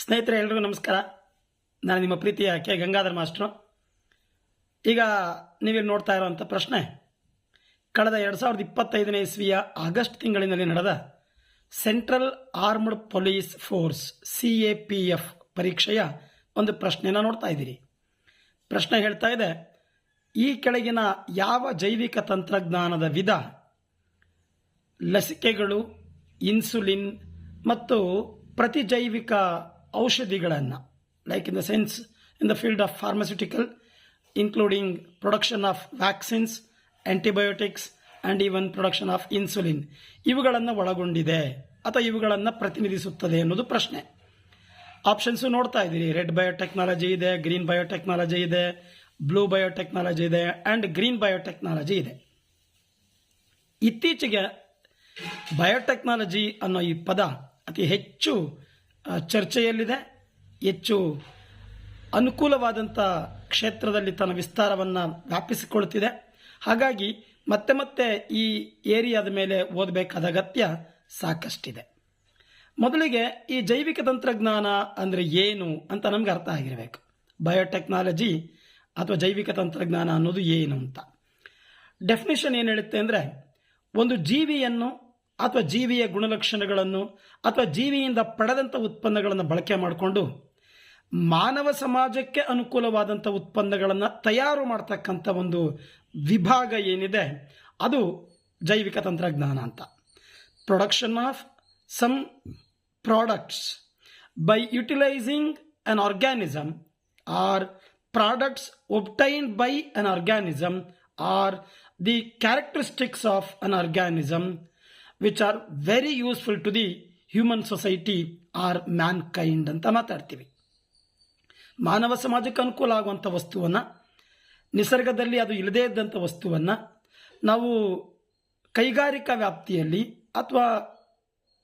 ಸ್ನೇಹಿತರೆ ಎಲ್ರಿಗೂ ನಮಸ್ಕಾರ. ನಾನು ನಿಮ್ಮ ಪ್ರೀತಿಯ ಕೆ ಗಂಗಾಧರ್ ಮಾಸ್ಟ್ರು. ಈಗ ನೀವೀಗ ನೋಡ್ತಾ ಇರುವಂಥ ಪ್ರಶ್ನೆ, ಕಳೆದ 2025ನೇ ಇಸ್ವಿಯ ಆಗಸ್ಟ್ ತಿಂಗಳಿನಲ್ಲಿ ನಡೆದ central armed police force CAPF ಪರೀಕ್ಷೆಯ ಒಂದು ಪ್ರಶ್ನೆಯನ್ನು ನೋಡ್ತಾ ಇದ್ದೀರಿ. ಪ್ರಶ್ನೆ ಹೇಳ್ತಾ ಇದೆ, ಈ ಕೆಳಗಿನ ಯಾವ ಜೈವಿಕ ತಂತ್ರಜ್ಞಾನದ ವಿಧ ಲಸಿಕೆಗಳು, ಇನ್ಸುಲಿನ್ ಮತ್ತು ಪ್ರತಿಜೈವಿಕ ಔಷಧಿಗಳನ್ನು, like in the sense in the field of pharmaceutical including production of vaccines, antibiotics and even production of insulin, ಇವುಗಳನ್ನು ಒಳಗೊಂಡಿದೆ ಅಥವಾ ಇವುಗಳನ್ನು ಪ್ರತಿನಿಧಿಸುತ್ತದೆ ಅನ್ನೋದು ಪ್ರಶ್ನೆ. ಆಪ್ಷನ್ಸು ನೋಡ್ತಾ ಇದ್ದೀರಿ. ರೆಡ್ ಬಯೋಟೆಕ್ನಾಲಜಿ ಇದೆ, ಗ್ರೀನ್ ಬಯೋಟೆಕ್ನಾಲಜಿ ಇದೆ, ಬ್ಲೂ ಬಯೋಟೆಕ್ನಾಲಜಿ ಇದೆ ಆ್ಯಂಡ್ ಗ್ರೀನ್ ಬಯೋಟೆಕ್ನಾಲಜಿ ಇದೆ. ಇತ್ತೀಚೆಗೆ ಬಯೋಟೆಕ್ನಾಲಜಿ ಅನ್ನೋ ಈ ಪದ ಅತಿ ಹೆಚ್ಚು ಚರ್ಚೆಯಲ್ಲಿದೆ, ಹೆಚ್ಚು ಅನುಕೂಲವಾದಂಥ ಕ್ಷೇತ್ರದಲ್ಲಿ ತನ್ನ ವಿಸ್ತಾರವನ್ನು ವ್ಯಾಪಿಸಿಕೊಳ್ಳುತ್ತಿದೆ. ಹಾಗಾಗಿ ಮತ್ತೆ ಮತ್ತೆ ಈ ಏರಿಯಾದ ಮೇಲೆ ಓದಬೇಕಾದ ಅಗತ್ಯ ಸಾಕಷ್ಟಿದೆ. ಮೊದಲಿಗೆ ಈ ಜೈವಿಕ ತಂತ್ರಜ್ಞಾನ ಅಂದರೆ ಏನು ಅಂತ ನಮ್ಗೆ ಅರ್ಥ ಆಗಿರಬೇಕು. ಬಯೋಟೆಕ್ನಾಲಜಿ ಅಥವಾ ಜೈವಿಕ ತಂತ್ರಜ್ಞಾನ ಅನ್ನೋದು ಏನು ಅಂತ ಡೆಫಿನಿಷನ್ ಏನು ಹೇಳುತ್ತೆ ಅಂದರೆ, ಒಂದು ಜೀವಿಯನ್ನು ಅಥವಾ ಜೀವಿಯ ಗುಣಲಕ್ಷಣಗಳನ್ನು ಅಥವಾ ಜೀವಿಯಿಂದ ಪಡೆದಂಥ ಉತ್ಪನ್ನಗಳನ್ನು ಬಳಕೆ ಮಾಡಿಕೊಂಡು ಮಾನವ ಸಮಾಜಕ್ಕೆ ಅನುಕೂಲವಾದಂಥ ಉತ್ಪನ್ನಗಳನ್ನು ತಯಾರು ಮಾಡ್ತಕ್ಕಂಥ ಒಂದು ವಿಭಾಗ ಏನಿದೆ ಅದು ಜೈವಿಕ ತಂತ್ರಜ್ಞಾನ ಅಂತ. Production of some products by utilising an organism or products obtained by an organism or the characteristics of an organism which are very useful to the human society or mankind ಅಂತ ಮಾತಾಡ್ತೀವಿ. ಮಾನವ ಸಮಾಜಕ್ಕೆ ಅನುಕೂಲ ಆಗುವಂಥ ವಸ್ತುವನ್ನು, ನಿಸರ್ಗದಲ್ಲಿ ಅದು ಇಲ್ಲದೇ ಇದ್ದಂಥ ವಸ್ತುವನ್ನು ನಾವು ಕೈಗಾರಿಕಾ ವ್ಯಾಪ್ತಿಯಲ್ಲಿ ಅಥವಾ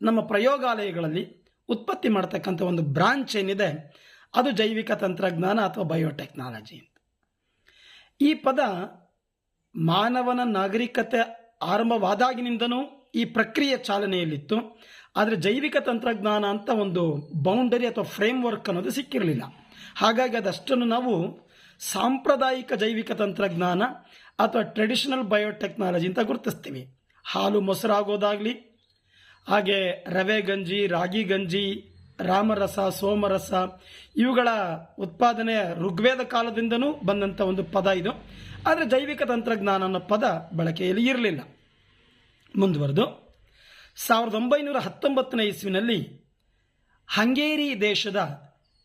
ನಮ್ಮ ಪ್ರಯೋಗಾಲಯಗಳಲ್ಲಿ ಉತ್ಪತ್ತಿ ಮಾಡ್ತಕ್ಕಂಥ ಒಂದು ಬ್ರಾಂಚ್ ಏನಿದೆ ಅದು ಜೈವಿಕ ತಂತ್ರಜ್ಞಾನ ಅಥವಾ ಬಯೋಟೆಕ್ನಾಲಜಿ ಅಂತ. ಈ ಪದ ಮಾನವನ ನಾಗರಿಕತೆ ಆರಂಭವಾದಾಗಿನಿಂದನೂ ಈ ಪ್ರಕ್ರಿಯೆ ಚಾಲನೆಯಲ್ಲಿತ್ತು. ಆದರೆ ಜೈವಿಕ ತಂತ್ರಜ್ಞಾನ ಅಂತ ಒಂದು ಬೌಂಡರಿ ಅಥವಾ ಫ್ರೇಮ್ವರ್ಕ್ ಅನ್ನೋದು ಸಿಕ್ಕಿರಲಿಲ್ಲ. ಹಾಗಾಗಿ ಅದಷ್ಟನ್ನು ನಾವು ಸಾಂಪ್ರದಾಯಿಕ ಜೈವಿಕ ತಂತ್ರಜ್ಞಾನ ಅಥವಾ ಟ್ರೆಡಿಷನಲ್ ಬಯೋಟೆಕ್ನಾಲಜಿ ಅಂತ ಗುರುತಿಸ್ತೀವಿ. ಹಾಲು ಮೊಸರಾಗೋದಾಗಲಿ, ಹಾಗೆ ರವೆ ಗಂಜಿ, ರಾಗಿ ಗಂಜಿ, ರಾಮರಸ, ಸೋಮರಸ ಇವುಗಳ ಉತ್ಪಾದನೆ ಋಗ್ವೇದ ಕಾಲದಿಂದನೂ ಬಂದಂಥ ಒಂದು ಪದ ಇದು. ಆದರೆ ಜೈವಿಕ ತಂತ್ರಜ್ಞಾನ ಅನ್ನೋ ಪದ ಬಳಕೆಯಲ್ಲಿ ಇರಲಿಲ್ಲ. ಮುಂದುವರೆದು 1919ನೇ ಇಸ್ವಿನಲ್ಲಿ ಹಂಗೇರಿ ದೇಶದ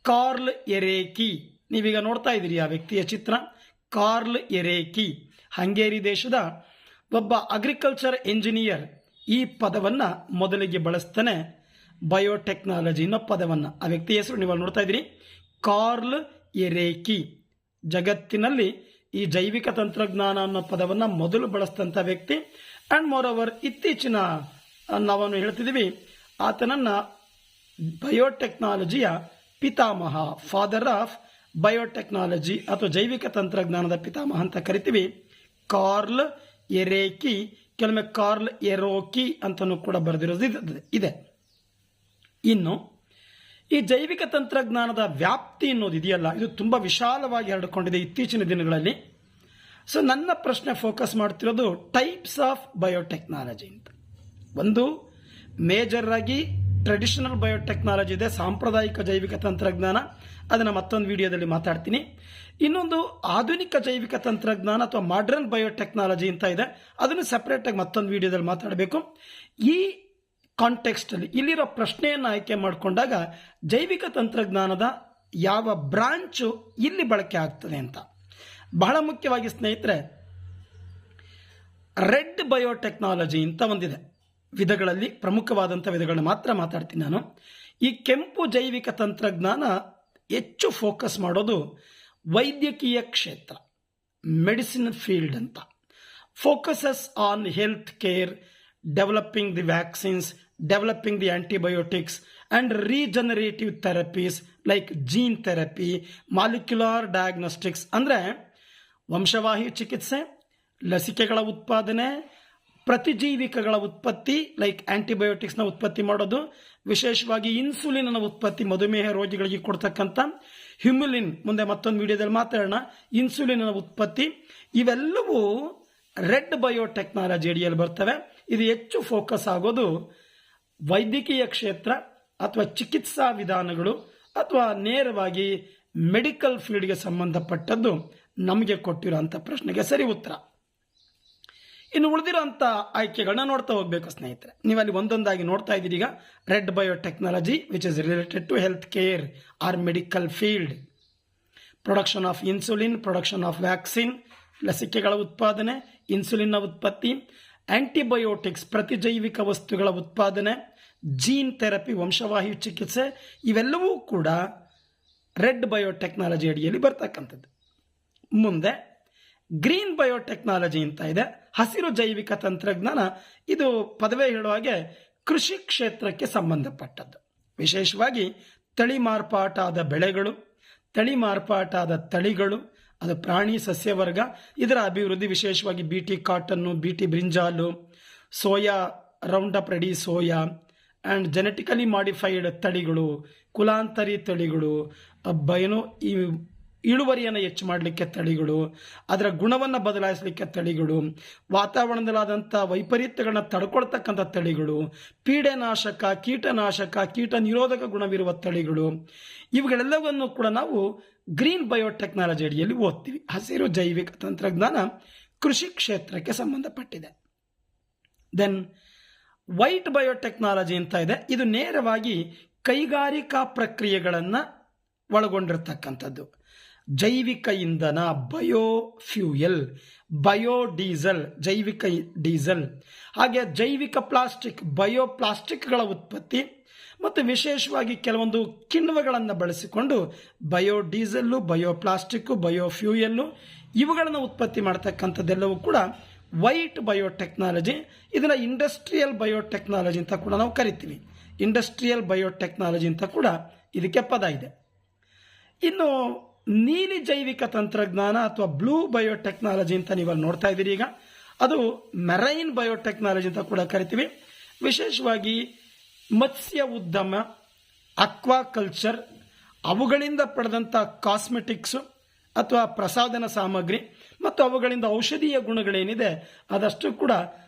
ಕಾರ್ಲ್ ಎರೇಕಿ, ನೀವೀಗ ನೋಡ್ತಾ ಇದ್ದೀರಿ ಆ ವ್ಯಕ್ತಿಯ ಚಿತ್ರ, ಕಾರ್ಲ್ ಎರೇಕಿ ಹಂಗೇರಿ ದೇಶದ ಒಬ್ಬ ಅಗ್ರಿಕಲ್ಚರ್ ಎಂಜಿನಿಯರ್ ಈ ಪದವನ್ನು ಮೊದಲಿಗೆ ಬಳಸ್ತಾನೆ. ಬಯೋಟೆಕ್ನಾಲಜಿ ಅನ್ನೋ ಪದವನ್ನು, ಆ ವ್ಯಕ್ತಿಯ ಹೆಸರು ನೀವು ನೋಡ್ತಾ ಇದ್ದೀರಿ, ಕಾರ್ಲ್ ಎರೇಕಿ. ಜಗತ್ತಿನಲ್ಲಿ ಈ ಜೈವಿಕ ತಂತ್ರಜ್ಞಾನ ಅನ್ನೋ ಪದವನ್ನು ಮೊದಲು ಬಳಸಿದಂಥ ವ್ಯಕ್ತಿ. ಆ್ಯಂಡ್ ಮೋರ್ ಓವರ್ ಇತ್ತೀಚಿನ ನಾವನ್ನು ಹೇಳ್ತಿದ್ದೀವಿ, ಆತನನ್ನು ಬಯೋಟೆಕ್ನಾಲಜಿಯ ಪಿತಾಮಹ, ಫಾದರ್ ಆಫ್ ಬಯೋಟೆಕ್ನಾಲಜಿ ಅಥವಾ ಜೈವಿಕ ತಂತ್ರಜ್ಞಾನದ ಪಿತಾಮಹ ಅಂತ ಕರಿತೀವಿ. ಕಾರ್ಲ್ ಎರೇಕಿ, ಕೆಲವೊಮ್ಮೆ ಕಾರ್ಲ್ ಎರೋಕಿ ಅಂತಲೂ ಕೂಡ ಬರೆದಿರೋದು ಇದೆ. ಇನ್ನು ಈ ಜೈವಿಕ ತಂತ್ರಜ್ಞಾನದ ವ್ಯಾಪ್ತಿ ಅನ್ನೋದು ಇದೆಯಲ್ಲ, ಇದು ತುಂಬ ವಿಶಾಲವಾಗಿ ಹರಡಿಕೊಂಡಿದೆ ಇತ್ತೀಚಿನ ದಿನಗಳಲ್ಲಿ. ಸೊ ನನ್ನ ಪ್ರಶ್ನೆ ಫೋಕಸ್ ಮಾಡ್ತಿರೋದು ಟೈಪ್ಸ್ ಆಫ್ ಬಯೋಟೆಕ್ನಾಲಜಿ ಅಂತ. ಒಂದು ಮೇಜರ್ ಆಗಿ ಟ್ರೆಡಿಷನಲ್ ಬಯೋಟೆಕ್ನಾಲಜಿ ಇದೆ, ಸಾಂಪ್ರದಾಯಿಕ ಜೈವಿಕ ತಂತ್ರಜ್ಞಾನ, ಅದನ್ನು ಮತ್ತೊಂದು ವಿಡಿಯೋದಲ್ಲಿ ಮಾತಾಡ್ತೀನಿ. ಇನ್ನೊಂದು ಆಧುನಿಕ ಜೈವಿಕ ತಂತ್ರಜ್ಞಾನ ಅಥವಾ ಮಾಡರ್ನ್ ಬಯೋಟೆಕ್ನಾಲಜಿ ಅಂತ ಇದೆ, ಅದನ್ನು ಸೆಪರೇಟಾಗಿ ಮತ್ತೊಂದು ವಿಡಿಯೋದಲ್ಲಿ ಮಾತಾಡಬೇಕು. ಈ ಕಾಂಟೆಕ್ಸ್ಟಲ್ಲಿ ಇಲ್ಲಿರೋ ಪ್ರಶ್ನೆಯನ್ನು ಆಯ್ಕೆ ಮಾಡಿಕೊಂಡಾಗ ಜೈವಿಕ ತಂತ್ರಜ್ಞಾನದ ಯಾವ ಬ್ರಾಂಚು ಇಲ್ಲಿ ಬಳಕೆ ಆಗ್ತದೆ ಅಂತ. ಬಹಳ ಮುಖ್ಯವಾಗಿ ಸ್ನೇಹಿತರೆ, ರೆಡ್ ಬಯೋಟೆಕ್ನಾಲಜಿ ಅಂತ ಒಂದಿದೆ. ವಿಧಗಳಲ್ಲಿ ಪ್ರಮುಖವಾದಂಥ ವಿಧಗಳನ್ನ ಮಾತ್ರ ಮಾತಾಡ್ತೀನಿ ನಾನು. ಈ ಕೆಂಪು ಜೈವಿಕ ತಂತ್ರಜ್ಞಾನ ಹೆಚ್ಚು ಫೋಕಸ್ ಮಾಡೋದು ವೈದ್ಯಕೀಯ ಕ್ಷೇತ್ರ, ಮೆಡಿಸಿನ್ ಫೀಲ್ಡ್ ಅಂತ. Focuses on health care, developing the vaccines, developing the antibiotics and regenerative therapies like gene therapy, molecular diagnostics ಅಂದರೆ ವಂಶವಾಹಿ ಚಿಕಿತ್ಸೆ, ಲಸಿಕೆಗಳ ಉತ್ಪಾದನೆ, ಪ್ರತಿಜೀವಿಕಗಳ ಉತ್ಪತ್ತಿ ಲೈಕ್ ಆಂಟಿಬಯೋಟಿಕ್ಸ್ನ ಉತ್ಪತ್ತಿ ಮಾಡೋದು, ವಿಶೇಷವಾಗಿ ಇನ್ಸುಲಿನ್ ಉತ್ಪತ್ತಿ, ಮಧುಮೇಹ ರೋಗಿಗಳಿಗೆ ಕೊಡ್ತಕ್ಕಂಥ ಹ್ಯುಮ್ಯುಲಿನ್, ಮುಂದೆ ಮತ್ತೊಂದು ವಿಡಿಯೋದಲ್ಲಿ ಮಾತಾಡೋಣ, ಇನ್ಸುಲಿನ್ ಉತ್ಪತ್ತಿ, ಇವೆಲ್ಲವೂ ರೆಡ್ ಬಯೋಟೆಕ್ನಾಲಜಿ ಅಡಿಯಲ್ಲಿ ಬರ್ತವೆ. ಇದು ಹೆಚ್ಚು ಫೋಕಸ್ ಆಗೋದು ವೈದ್ಯಕೀಯ ಕ್ಷೇತ್ರ ಅಥವಾ ಚಿಕಿತ್ಸಾ ವಿಧಾನಗಳು ಅಥವಾ ನೇರವಾಗಿ ಮೆಡಿಕಲ್ ಫೀಲ್ಡ್ಗೆ ಸಂಬಂಧಪಟ್ಟದ್ದು ನಮಗೆ ಕೊಟ್ಟಿರೋಂಥ ಪ್ರಶ್ನೆಗೆ ಸರಿ ಉತ್ತರ. ಇನ್ನು ಉಳಿದಿರೋಂಥ ಆಯ್ಕೆಗಳನ್ನ ನೋಡ್ತಾ ಹೋಗ್ಬೇಕು ಸ್ನೇಹಿತರೆ. ನೀವಲ್ಲಿ ಒಂದೊಂದಾಗಿ ನೋಡ್ತಾ ಇದ್ದೀರಿ. ಈಗ red biotechnology which is related to health care or medical field, production of insulin, production of vaccine, ಲಸಿಕೆಗಳ ಉತ್ಪಾದನೆ, ಇನ್ಸುಲಿನ್ನ ಉತ್ಪತ್ತಿ, ಆಂಟಿಬಯೋಟಿಕ್ಸ್ ಪ್ರತಿಜೈವಿಕ ವಸ್ತುಗಳ ಉತ್ಪಾದನೆ, ಜೀನ್ ಥೆರಪಿ ವಂಶವಾಹಿ ಚಿಕಿತ್ಸೆ, ಇವೆಲ್ಲವೂ ಕೂಡ ರೆಡ್ ಬಯೋಟೆಕ್ನಾಲಜಿ ಅಡಿಯಲ್ಲಿ ಬರ್ತಕ್ಕಂಥದ್ದು. ಮುಂದೆ ಗ್ರೀನ್ ಬಯೋಟೆಕ್ನಾಲಜಿ ಅಂತ ಇದೆ, ಹಸಿರು ಜೈವಿಕ ತಂತ್ರಜ್ಞಾನ. ಇದು ಪದವೇ ಹೇಳುವ ಹಾಗೆ ಕೃಷಿ ಕ್ಷೇತ್ರಕ್ಕೆ ಸಂಬಂಧಪಟ್ಟದ್ದು. ವಿಶೇಷವಾಗಿ ತಳಿ ಮಾರ್ಪಾಟಾದ ಬೆಳೆಗಳು, ತಳಿ ಮಾರ್ಪಾಟಾದ ತಳಿಗಳು, ಅದು ಪ್ರಾಣಿ ಸಸ್ಯವರ್ಗ, ಇದರ ಅಭಿವೃದ್ಧಿ, ವಿಶೇಷವಾಗಿ BT cotton, BT brinjal, soya, round up ready soya and genetically modified ತಳಿಗಳು, ಕುಲಾಂತರಿ ತಳಿಗಳು, ಈ ಇಳುವರಿಯನ್ನು ಹೆಚ್ಚು ಮಾಡಲಿಕ್ಕೆ ತಳಿಗಳು, ಅದರ ಗುಣವನ್ನು ಬದಲಾಯಿಸಲಿಕ್ಕೆ ತಳಿಗಳು, ವಾತಾವರಣದಲ್ಲಾದಂಥ ವೈಪರೀತ್ಯಗಳನ್ನ ತಡ್ಕೊಳ್ತಕ್ಕಂಥ ತಳಿಗಳು, ಪೀಡೆನಾಶಕ, ಕೀಟನಾಶಕ, ಕೀಟ ನಿರೋಧಕ ಗುಣವಿರುವ ತಳಿಗಳು, ಇವುಗಳೆಲ್ಲವನ್ನು ಕೂಡ ನಾವು ಗ್ರೀನ್ ಬಯೋಟೆಕ್ನಾಲಜಿ ಅಡಿಯಲ್ಲಿ ಓದ್ತೀವಿ. ಹಸಿರು ಜೈವಿಕ ತಂತ್ರಜ್ಞಾನ ಕೃಷಿ ಕ್ಷೇತ್ರಕ್ಕೆ ಸಂಬಂಧಪಟ್ಟಿದೆ. ದೆನ್ ವೈಟ್ ಬಯೋಟೆಕ್ನಾಲಜಿ ಅಂತ ಇದೆ. ಇದು ನೇರವಾಗಿ ಕೈಗಾರಿಕಾ ಪ್ರಕ್ರಿಯೆಗಳನ್ನು ಒಳಗೊಂಡಿರ್ತಕ್ಕಂಥದ್ದು. ಜೈವಿಕ ಇಂಧನ, ಬಯೋಫ್ಯೂಯಲ್, ಬಯೋಡೀಸೆಲ್, ಜೈವಿಕ ಡೀಸೆಲ್, ಹಾಗೆ ಜೈವಿಕ ಪ್ಲಾಸ್ಟಿಕ್, ಬಯೋಪ್ಲಾಸ್ಟಿಕ್ಗಳ ಉತ್ಪತ್ತಿ ಮತ್ತು ವಿಶೇಷವಾಗಿ ಕೆಲವೊಂದು ಕಿಣ್ವಗಳನ್ನು ಬಳಸಿಕೊಂಡು ಬಯೋಡೀಸೆಲ್ಲು, ಬಯೋಪ್ಲಾಸ್ಟಿಕ್ಕು, ಬಯೋಫ್ಯೂಯಲ್ಲು ಇವುಗಳನ್ನು ಉತ್ಪತ್ತಿ ಮಾಡ್ತಕ್ಕಂಥದ್ದೆಲ್ಲವೂ ಕೂಡ ವೈಟ್ ಬಯೋಟೆಕ್ನಾಲಜಿ. ಇದನ್ನು ಇಂಡಸ್ಟ್ರಿಯಲ್ ಬಯೋಟೆಕ್ನಾಲಜಿ ಅಂತ ಕೂಡ ನಾವು ಕರಿತೀವಿ. ಇಂಡಸ್ಟ್ರಿಯಲ್ ಬಯೋಟೆಕ್ನಾಲಜಿ ಅಂತ ಕೂಡ ಇದಕ್ಕೆ ಪದ ಇದೆ. ಇನ್ನು ನೀಲಿ ಜೈವಿಕ ತಂತ್ರಜ್ಞಾನ ಅಥವಾ ಬ್ಲೂ ಬಯೋಟೆಕ್ನಾಲಜಿ ಅಂತ ನೀವು ನೋಡ್ತಾ ಇದ್ದೀರಿ. ಈಗ ಅದು ಮೆರೈನ್ ಬಯೋಟೆಕ್ನಾಲಜಿ ಅಂತ ಕೂಡ ಕರಿತೀವಿ. ವಿಶೇಷವಾಗಿ ಮತ್ಸ್ಯ ಉದ್ಯಮ, ಅಕ್ವಾಕಲ್ಚರ್, ಅವುಗಳಿಂದ ಪಡೆದಂಥ ಕಾಸ್ಮೆಟಿಕ್ಸು ಅಥವಾ ಪ್ರಸಾಧನ ಸಾಮಗ್ರಿ ಮತ್ತು ಅವುಗಳಿಂದ ಔಷಧೀಯ ಗುಣಗಳೇನಿದೆ ಅದಷ್ಟು ಕೂಡ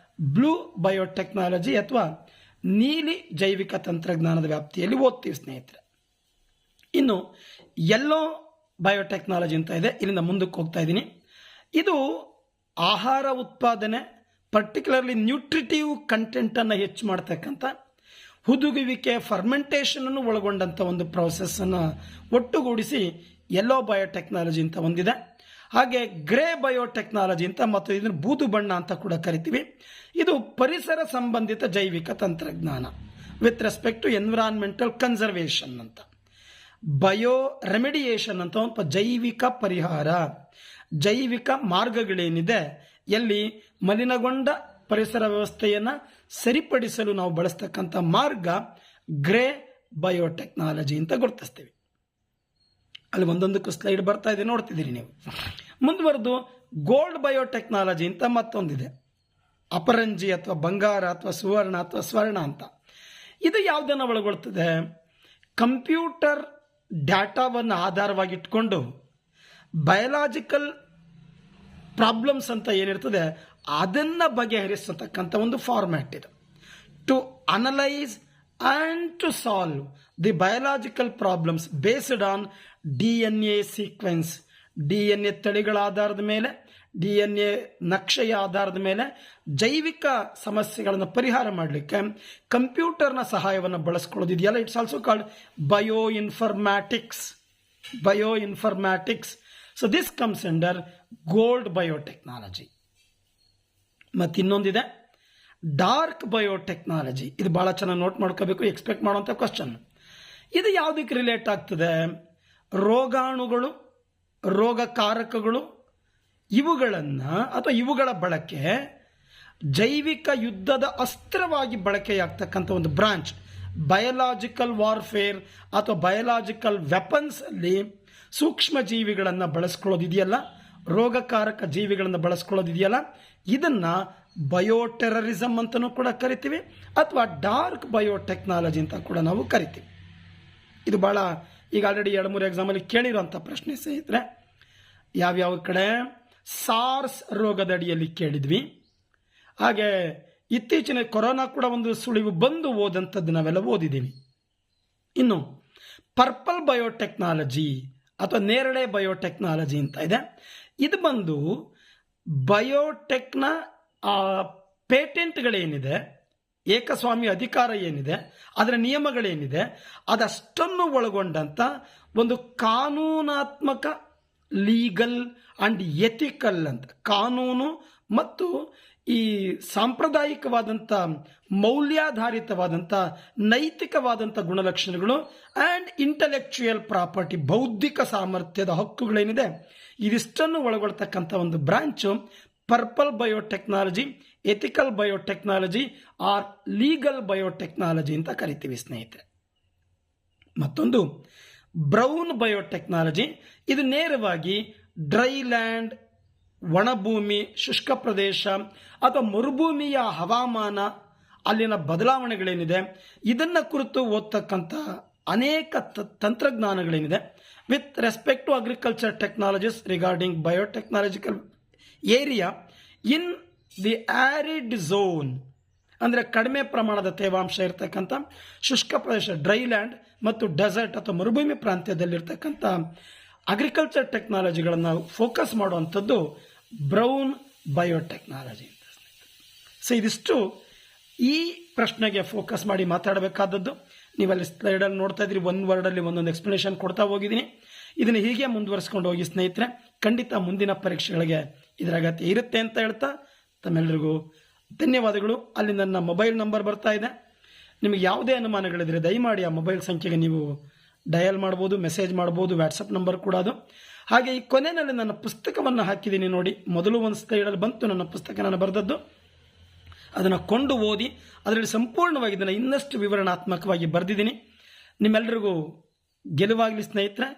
ಬ್ಲೂ ಬಯೋಟೆಕ್ನಾಲಜಿ ಅಥವಾ ನೀಲಿ ಜೈವಿಕ ತಂತ್ರಜ್ಞಾನದ ವ್ಯಾಪ್ತಿಯಲ್ಲಿ ಓದ್ತೀವಿ ಸ್ನೇಹಿತರೆ. ಇನ್ನು ಯೆಲ್ಲೋ ಬಯೋಟೆಕ್ನಾಲಜಿ ಅಂತ ಇದೆ. ಇಲ್ಲಿಂದ ಮುಂದಕ್ಕೆ ಹೋಗ್ತಾ ಇದ್ದೀನಿ. ಇದು ಆಹಾರ ಉತ್ಪಾದನೆ, ಪರ್ಟಿಕ್ಯುಲರ್ಲಿ ನ್ಯೂಟ್ರಿಟಿವ್ ಕಂಟೆಂಟನ್ನು ಹೆಚ್ಚು ಮಾಡ್ತಕ್ಕಂಥ ಹುದುಗುವಿಕೆ, ಫರ್ಮೆಂಟೇಷನ್ ಅನ್ನು ಒಳಗೊಂಡಂಥ ಒಂದು ಪ್ರೋಸೆಸ್ಸನ್ನು ಒಟ್ಟುಗೂಡಿಸಿ ಯೆಲ್ಲೋ ಬಯೋಟೆಕ್ನಾಲಜಿ ಅಂತ ಒಂದಿದೆ. ಹಾಗೆ ಗ್ರೇ ಬಯೋಟೆಕ್ನಾಲಜಿ ಅಂತ, ಮತ್ತು ಇದನ್ನು ಬೂದು ಬಣ್ಣ ಅಂತ ಕೂಡ ಕರಿತೀವಿ. ಇದು ಪರಿಸರ ಸಂಬಂಧಿತ ಜೈವಿಕ ತಂತ್ರಜ್ಞಾನ with respect to environmental conservation ಅಂತ. ಬಯೋ ರೆಮಿಡಿಯೇಷನ್ ಅಂತ ಒಂದು ಜೈವಿಕ ಪರಿಹಾರ, ಜೈವಿಕ ಮಾರ್ಗಗಳೇನಿದೆ, ಎಲ್ಲಿ ಮಲಿನಗೊಂಡ ಪರಿಸರ ವ್ಯವಸ್ಥೆಯನ್ನು ಸರಿಪಡಿಸಲು ನಾವು ಬಳಸ್ತಕ್ಕಂಥ ಮಾರ್ಗ ಗ್ರೇ ಬಯೋಟೆಕ್ನಾಲಜಿ ಅಂತ ಗುರುತಿಸ್ತೀವಿ. ಅಲ್ಲಿ ಒಂದೊಂದಕ್ಕೂ ಸ್ಲೈಡ್ ಬರ್ತಾ ಇದೆ, ನೋಡ್ತಿದ್ದೀರಿ ನೀವು. ಮುಂದುವರೆದು ಗೋಲ್ಡ್ ಬಯೋಟೆಕ್ನಾಲಜಿ ಅಂತ ಮತ್ತೊಂದಿದೆ. ಅಪರಂಜಿ ಅಥವಾ ಬಂಗಾರ ಅಥವಾ ಸುವರ್ಣ ಅಥವಾ ಸ್ವರ್ಣ ಅಂತ. ಇದು ಯಾವುದನ್ನು ಒಳಗೊಳ್ತದೆ? ಕಂಪ್ಯೂಟರ್ ಡಾಟಾವನ್ನು ಆಧಾರವಾಗಿಟ್ಕೊಂಡು ಬಯಲಾಜಿಕಲ್ ಪ್ರಾಬ್ಲಮ್ಸ್ ಅಂತ ಏನಿರ್ತದೆ ಅದನ್ನು ಬಗೆಹರಿಸತಕ್ಕಂಥ ಒಂದು ಫಾರ್ಮ್ಯಾಟ್ ಇದು. To analyse and to solve the biological problems based on DNA sequence, DNA ತಳಿಗಳ ಆಧಾರದ ಮೇಲೆ, DNA ನಕ್ಷೆಯ ಆಧಾರದ ಮೇಲೆ ಜೈವಿಕ ಸಮಸ್ಯೆಗಳನ್ನು ಪರಿಹಾರ ಮಾಡಲಿಕ್ಕೆ ಕಂಪ್ಯೂಟರ್ನ ಸಹಾಯವನ್ನು ಬಳಸ್ಕೊಳ್ಳೋದಿದೆಯಲ್ಲ, it's also called bioinformatics. So this comes under gold biotechnology. ಮತ್ತು ಇನ್ನೊಂದಿದೆ ಡಾರ್ಕ್ ಬಯೋಟೆಕ್ನಾಲಜಿ. ಇದು ಭಾಳ ಚೆನ್ನಾಗಿ ನೋಟ್ ಮಾಡ್ಕೋಬೇಕು, ಎಕ್ಸ್ಪೆಕ್ಟ್ ಮಾಡುವಂಥ ಕ್ವಶನ್. ಇದು ಯಾವುದಕ್ಕೆ ರಿಲೇಟ್ ಆಗ್ತದೆ? ರೋಗಾಣುಗಳು, ರೋಗಕಾರಕಗಳು ಇವುಗಳನ್ನು ಅಥವಾ ಇವುಗಳ ಬಳಕೆ ಜೈವಿಕ ಯುದ್ಧದ ಅಸ್ತ್ರವಾಗಿ ಬಳಕೆಯಾಗ್ತಕ್ಕಂಥ ಒಂದು ಬ್ರಾಂಚ್. ಬಯಲಾಜಿಕಲ್ ವಾರ್ಫೇರ್ ಅಥವಾ ಬಯಲಾಜಿಕಲ್ ವೆಪನ್ಸ್ ಅಲ್ಲಿ ಸೂಕ್ಷ್ಮ ಜೀವಿಗಳನ್ನು ಬಳಸ್ಕೊಳ್ಳೋದಿದೆಯಲ್ಲ, ರೋಗಕಾರಕ ಜೀವಿಗಳನ್ನು ಬಳಸ್ಕೊಳ್ಳೋದಿದೆಯಲ್ಲ, ಇದನ್ನು ಬಯೋಟೆರರಿಸಮ್ ಅಂತಲೂ ಕೂಡ ಕರಿತೀವಿ, ಅಥವಾ ಡಾರ್ಕ್ ಬಯೋಟೆಕ್ನಾಲಜಿ ಅಂತ ಕೂಡ ನಾವು ಕರಿತೀವಿ. ಇದು ಭಾಳ ಈಗ ಆಲ್ರೆಡಿ 2-3 ಎಕ್ಸಾಮಲ್ಲಿ ಕೇಳಿರುವಂಥ ಪ್ರಶ್ನೆ ಸ್ನೇಹಿತರೆ. ಯಾವ್ಯಾವ ಕಡೆ ಸಾರ್ಸ್ ರೋಗದಡಿಯಲ್ಲಿ ಕೇಳಿದ್ವಿ, ಹಾಗೆ ಇತ್ತೀಚಿನ ಕೊರೋನಾ ಕೂಡ ಒಂದು ಸುಳಿವು ಬಂದು ಓದಂಥದ್ದು ನಾವೆಲ್ಲ ಓದಿದ್ದೀವಿ. ಇನ್ನು ಪರ್ಪಲ್ ಬಯೋಟೆಕ್ನಾಲಜಿ ಅಥವಾ ನೇರಳೆ ಬಯೋಟೆಕ್ನಾಲಜಿ ಅಂತ ಇದೆ. ಇದು ಬಂದು ಬಯೋಟೆಕ್ನ ಪೇಟೆಂಟ್ಗಳೇನಿದೆ, ಏಕಸ್ವಾಮ್ಯ ಅಧಿಕಾರ ಏನಿದೆ, ಅದರ ನಿಯಮಗಳೇನಿದೆ, ಅದಷ್ಟನ್ನು ಒಳಗೊಂಡಂಥ ಒಂದು ಕಾನೂನಾತ್ಮಕ, ಲೀಗಲ್ ಆ್ಯಂಡ್ ಎಥಿಕಲ್ ಅಂತ, ಕಾನೂನು ಮತ್ತು ಈ ಸಾಂಪ್ರದಾಯಿಕವಾದಂಥ ಮೌಲ್ಯಾಧಾರಿತವಾದಂಥ ನೈತಿಕವಾದಂಥ ಗುಣಲಕ್ಷಣಗಳು ಆ್ಯಂಡ್ ಇಂಟೆಲೆಕ್ಚುಯಲ್ ಪ್ರಾಪರ್ಟಿ, ಬೌದ್ಧಿಕ ಸಾಮರ್ಥ್ಯದ ಹಕ್ಕುಗಳೇನಿದೆ, ಇದಿಷ್ಟನ್ನು ಒಳಗೊಳ್ತಕ್ಕಂಥ ಒಂದು branch purple biotechnology, ethical biotechnology or legal biotechnology ಅಂತ ಕರಿತೀವಿ ಸ್ನೇಹಿತರೆ. ಮತ್ತೊಂದು ಬ್ರೌನ್ ಬಯೋಟೆಕ್ನಾಲಜಿ. ಇದು ನೇರವಾಗಿ ಡ್ರೈ ಲ್ಯಾಂಡ್, ಒಣಭೂಮಿ, ಶುಷ್ಕ ಪ್ರದೇಶ ಅಥವಾ ಮರುಭೂಮಿಯ ಹವಾಮಾನ, ಅಲ್ಲಿನ ಬದಲಾವಣೆಗಳೇನಿದೆ, ಇದನ್ನು ಕುರಿತು ಓದ್ತಕ್ಕಂಥ ಅನೇಕ ತಂತ್ರಜ್ಞಾನಗಳೇನಿದೆ with respect to agriculture technologies regarding biotechnological area in the arid zone, ಅಂದರೆ ಕಡಿಮೆ ಪ್ರಮಾಣದ ತೇವಾಂಶ ಇರತಕ್ಕಂಥ ಶುಷ್ಕ ಪ್ರದೇಶ, ಡ್ರೈ ಲ್ಯಾಂಡ್ ಮತ್ತು ಡೆಸರ್ಟ್ ಅಥವಾ ಮರುಭೂಮಿ ಪ್ರಾಂತ್ಯದಲ್ಲಿರ್ತಕ್ಕಂಥ ಅಗ್ರಿಕಲ್ಚರ್ ಟೆಕ್ನಾಲಜಿಗಳನ್ನು ಫೋಕಸ್ ಮಾಡುವಂಥದ್ದು ಬ್ರೌನ್ ಬಯೋಟೆಕ್ನಾಲಜಿ ಅಂತ. ಸೊ ಇದಿಷ್ಟು ಈ ಪ್ರಶ್ನೆಗೆ ಫೋಕಸ್ ಮಾಡಿ ಮಾತಾಡಬೇಕಾದದ್ದು. ನೀವಲ್ಲಿ ಸ್ಲೈಡಲ್ಲಿ ನೋಡ್ತಾ ಇದ್ರಿ, ಒಂದು ವರ್ಡಲ್ಲಿ ಒಂದೊಂದು ಎಕ್ಸ್ಪ್ಲನೇಷನ್ ಕೊಡ್ತಾ ಹೋಗಿದ್ದೀನಿ. ಇದನ್ನು ಹೀಗೆ ಮುಂದುವರಿಸ್ಕೊಂಡು ಹೋಗಿ ಸ್ನೇಹಿತರೆ, ಖಂಡಿತ ಮುಂದಿನ ಪರೀಕ್ಷೆಗಳಿಗೆ ಇದರ ಅಗತ್ಯ ಇರುತ್ತೆ ಅಂತ ಹೇಳ್ತಾ ತಮ್ಮೆಲ್ಲರಿಗೂ ಧನ್ಯವಾದಗಳು. ಅಲ್ಲಿ ನನ್ನ ಮೊಬೈಲ್ ನಂಬರ್ ಬರ್ತಾ ಇದೆ. ನಿಮಗೆ ಯಾವುದೇ ಅನುಮಾನಗಳಿದ್ರೆ ದಯಮಾಡಿ ಆ ಮೊಬೈಲ್ ಸಂಖ್ಯೆಗೆ ನೀವು ಡಯಲ್ ಮಾಡ್ಬೋದು, ಮೆಸೇಜ್ ಮಾಡ್ಬೋದು, ವಾಟ್ಸಪ್ ನಂಬರ್ ಕೂಡ ಅದು. ಹಾಗೆ ಈ ಕೊನೆಯಲ್ಲಿ ನನ್ನ ಪುಸ್ತಕವನ್ನು ಹಾಕಿದ್ದೀನಿ ನೋಡಿ, ಮೊದಲು ಒಂದು ಸ್ಲೈಡಲ್ಲಿ ಬಂತು ನನ್ನ ಪುಸ್ತಕ ನಾನು ಬರೆದದ್ದು. ಅದನ್ನು ಕೊಂಡು ಓದಿ ಅದರಲ್ಲಿ ಸಂಪೂರ್ಣವಾಗಿ ಇದನ್ನು ಇನ್ನಷ್ಟು ವಿವರಣಾತ್ಮಕವಾಗಿ ಬರೆದಿದ್ದೀನಿ. ನಿಮ್ಮೆಲ್ಲರಿಗೂ ಗೆಲುವಾಗಲಿ ಸ್ನೇಹಿತರೆ.